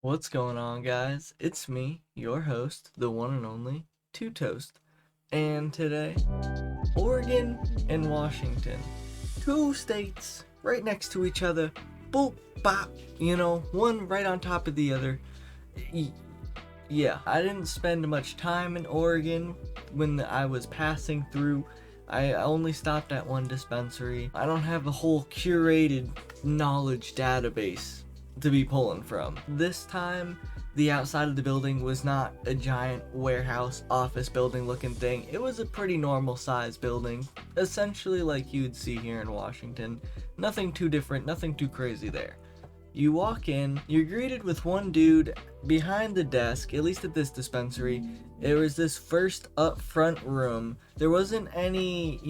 What's going on, guys? It's me, your host, the one and only Two Toast. And today, Oregon and Washington. Two states right next to each other. Boop, bop, one right on top of the other. Yeah, I didn't spend much time in Oregon when I was passing through. I only stopped at one dispensary. I don't have a whole curated knowledge database to be pulling from. This time, the outside of the building was not a giant warehouse office building looking thing. It was a pretty normal sized building, essentially like you'd see here in Washington. Nothing too different, nothing too crazy there. You walk in, you're greeted with one dude behind the desk, at least at this dispensary. There was this first up front room. There wasn't any,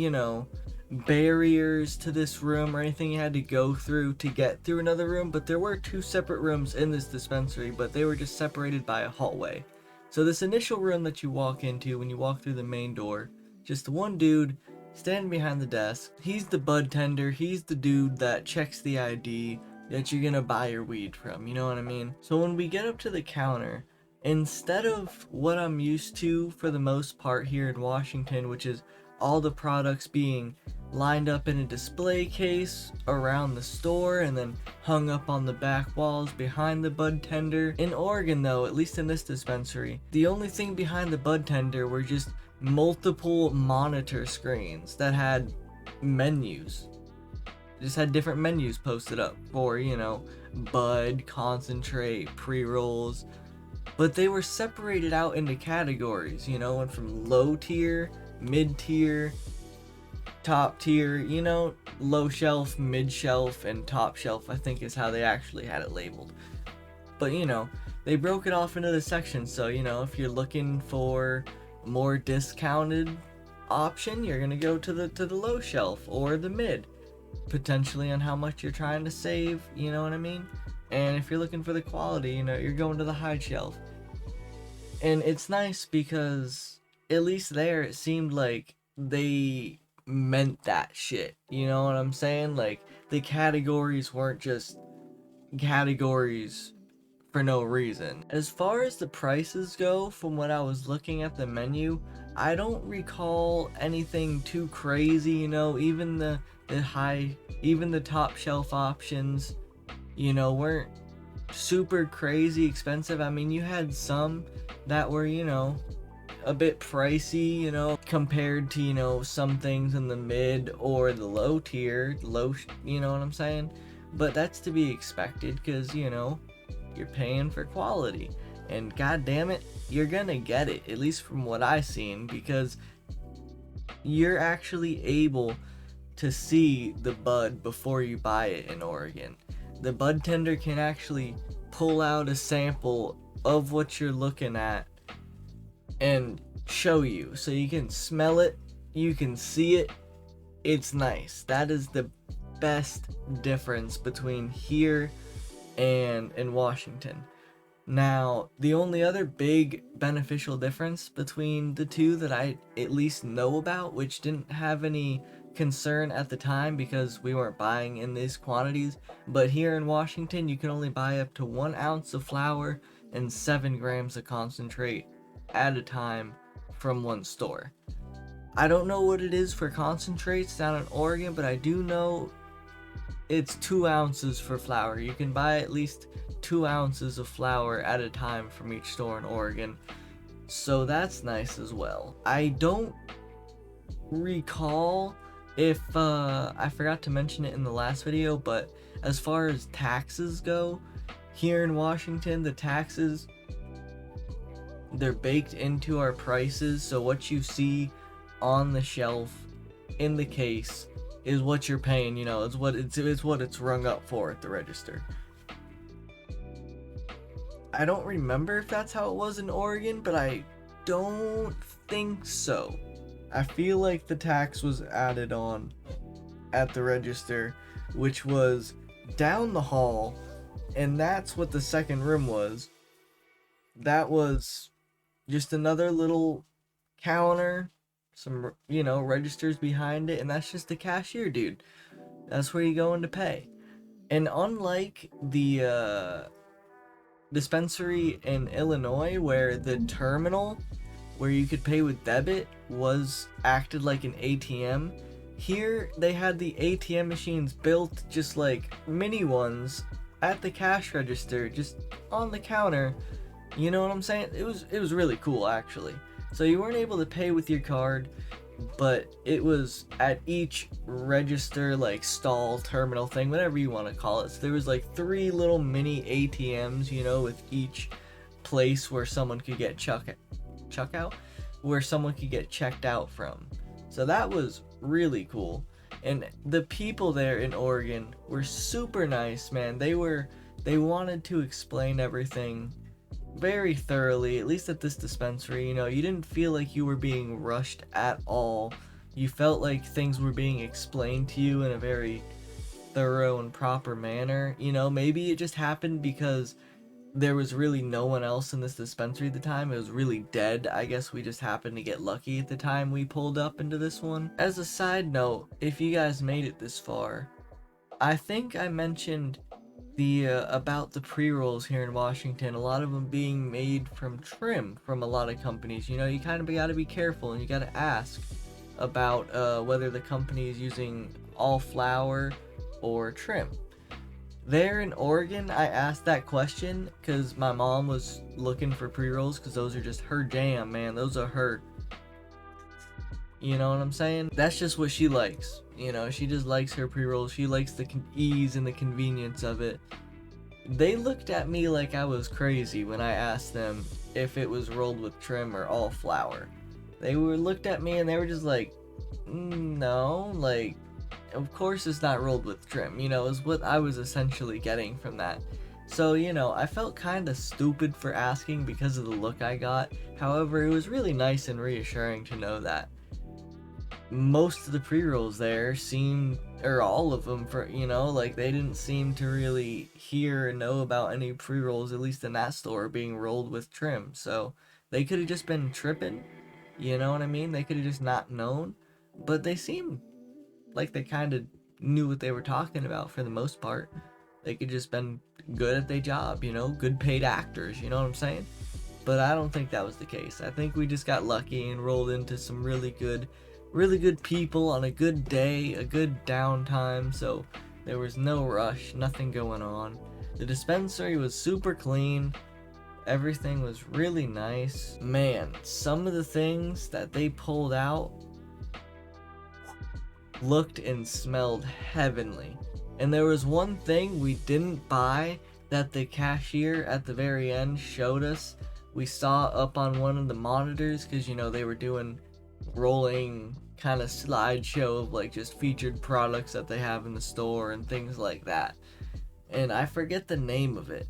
barriers to this room or anything you had to go through to get through another room, but there were two separate rooms in this dispensary, but they were just separated by a hallway. So this initial room that you walk into when you walk through the main door, just one dude standing behind the desk. He's the bud tender, he's the dude that checks the ID that you're gonna buy your weed from, you know what I mean? So when we get up to the counter, instead of what I'm used to for the most part here in Washington, which is all the products being lined up in a display case around the store and then hung up on the back walls behind the bud tender. In Oregon though, at least in this dispensary, the only thing behind the bud tender were just multiple monitor screens that had menus. Just had different menus posted up for, bud, concentrate, pre-rolls. But they were separated out into categories, went from low tier, mid tier, top tier, low shelf, mid shelf, and top shelf, I think is how they actually had it labeled. But, they broke it off into the sections. So, if you're looking for more discounted option, you're going to go to the low shelf or the mid, potentially on how much you're trying to save, you know what I mean? And if you're looking for the quality, you're going to the high shelf. And it's nice because at least there it seemed like they meant that shit. You know what I'm saying? Like the categories weren't just categories for no reason. As far as the prices go, from what I was looking at the menu, I don't recall anything too crazy, even even the top shelf options, weren't super crazy expensive. I mean, you had some that were, a bit pricey, compared to, some things in the mid or the low tier, you know what I'm saying? But that's to be expected because, you're paying for quality. And god damn it, you're gonna get it, at least from what I've seen, because you're actually able to see the bud before you buy it in Oregon. The bud tender can actually pull out a sample of what you're looking at and show you. So you can smell it, you can see it. It's nice. That is the best difference between here and in Washington. Now, the only other big beneficial difference between the two that I at least know about, which didn't have any concern at the time because we weren't buying in these quantities, but here in Washington, you can only buy up to 1 ounce of flour and 7 grams of concentrate at a time from one store. I don't know what it is for concentrates down in Oregon, but I do know it's 2 ounces for flour. You can buy at least 2 ounces of flour at a time from each store in Oregon. So that's nice as well. I don't recall if I forgot to mention it in the last video, but as far as taxes go, here in Washington, the taxes, they're baked into our prices. So what you see on the shelf in the case is what you're paying, it's what it's rung up for at the register. I don't remember if that's how it was in Oregon, but I don't think so. I feel like the tax was added on at the register, which was down the hall, and that's what the second room was. That was just another little counter, some, registers behind it, and that's just the cashier dude. That's where you go in to pay. And unlike dispensary in Illinois where the terminal where you could pay with debit was acted like an ATM. Here they had the ATM machines built just like mini ones at the cash register, just on the counter. You know what I'm saying? It was really cool actually. So you weren't able to pay with your card, but it was at each register, like stall terminal thing, whatever you want to call it. So there was like three little mini ATMs, with each place where someone could get chuck out, where someone could get checked out from. So that was really cool. And the people there in Oregon were super nice, man. They wanted to explain everything very thoroughly, at least at this dispensary. You didn't feel like you were being rushed at all. You felt like things were being explained to you in a very thorough and proper manner. Maybe it just happened because there was really no one else in this dispensary at the time. It was really dead. I guess we just happened to get lucky at the time we pulled up into this one. As a side note, if you guys made it this far, I think I mentioned the about the pre-rolls here in Washington, a lot of them being made from trim from a lot of companies. You kind of got to be careful and you got to ask about whether the company is using all flour or trim. There in Oregon, I asked that question because my mom was looking for pre-rolls because those are just her jam, man. Those are her. You know what I'm saying? That's just what she likes. She just likes her pre-rolls. She likes the ease and the convenience of it. They looked at me like I was crazy when I asked them if it was rolled with trim or all flour. They were looked at me and they were just like, no, like, of course it's not rolled with trim, is what I was essentially getting from that. So, I felt kind of stupid for asking because of the look I got. However, it was really nice and reassuring to know that most of the pre-rolls there seemed, or all of them, for like they didn't seem to really hear or know about any pre-rolls, at least in that store, being rolled with trim. So they could have just been tripping, you know what I mean? They could have just not known, but they seemed like they kind of knew what they were talking about for the most part. They could just been good at their job, good paid actors, you know what I'm saying? But I don't think that was the case. I think we just got lucky and rolled into some really good people on a good day, a good downtime, so there was no rush, nothing going on. The dispensary was super clean. Everything was really nice. Man, some of the things that they pulled out looked and smelled heavenly. And there was one thing we didn't buy that the cashier at the very end showed us. We saw up on one of the monitors because, they were doing rolling kind of slideshow of like just featured products that they have in the store and things like that. And I forget the name of it,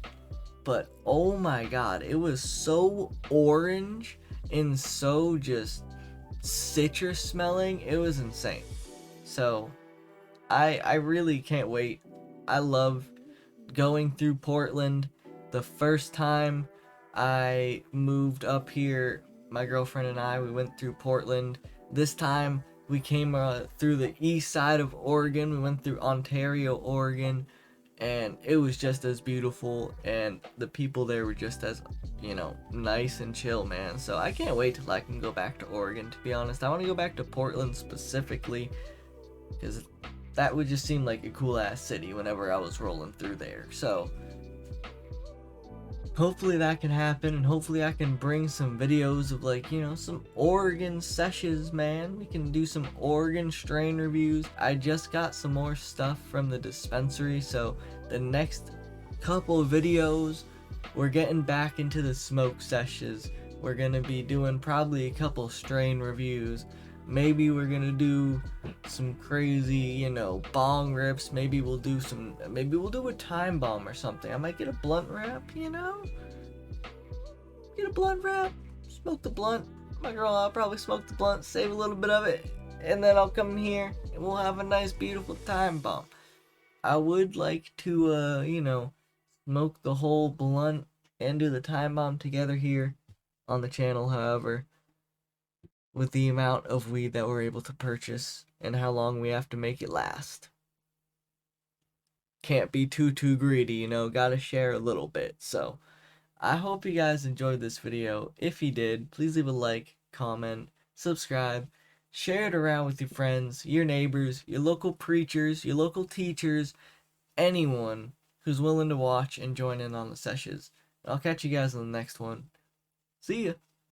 but oh my god, it was so orange and so just citrus smelling. It was insane. So I really can't wait. I love going through Portland. The first time I moved up here, my girlfriend and I, we went through Portland. This time we came through the east side of Oregon. We went through Ontario, Oregon, and it was just as beautiful, and the people there were just as, nice and chill, man. So I can't wait till I can go back to Oregon, to be honest. I want to go back to Portland specifically because that would just seem like a cool ass city whenever I was rolling through there. So hopefully that can happen, and hopefully I can bring some videos of like, some Oregon sessions, man. We can do some Oregon strain reviews. I just got some more stuff from the dispensary, so the next couple of videos, we're getting back into the smoke sessions. We're gonna be doing probably a couple strain reviews. Maybe we're gonna do some crazy, bong rips. Maybe we'll do a time bomb or something. I might get a blunt wrap, Get a blunt wrap, smoke the blunt. My girl, I'll probably smoke the blunt, save a little bit of it, and then I'll come here and we'll have a nice, beautiful time bomb. I would like to, smoke the whole blunt and do the time bomb together here on the channel, however, with the amount of weed that we're able to purchase and how long we have to make it last. Can't be too greedy, gotta share a little bit. So I hope you guys enjoyed this video. If you did, please leave a like, comment, subscribe, share it around with your friends, your neighbors, your local preachers, your local teachers, anyone who's willing to watch and join in on the sessions. I'll catch you guys in the next one. See ya!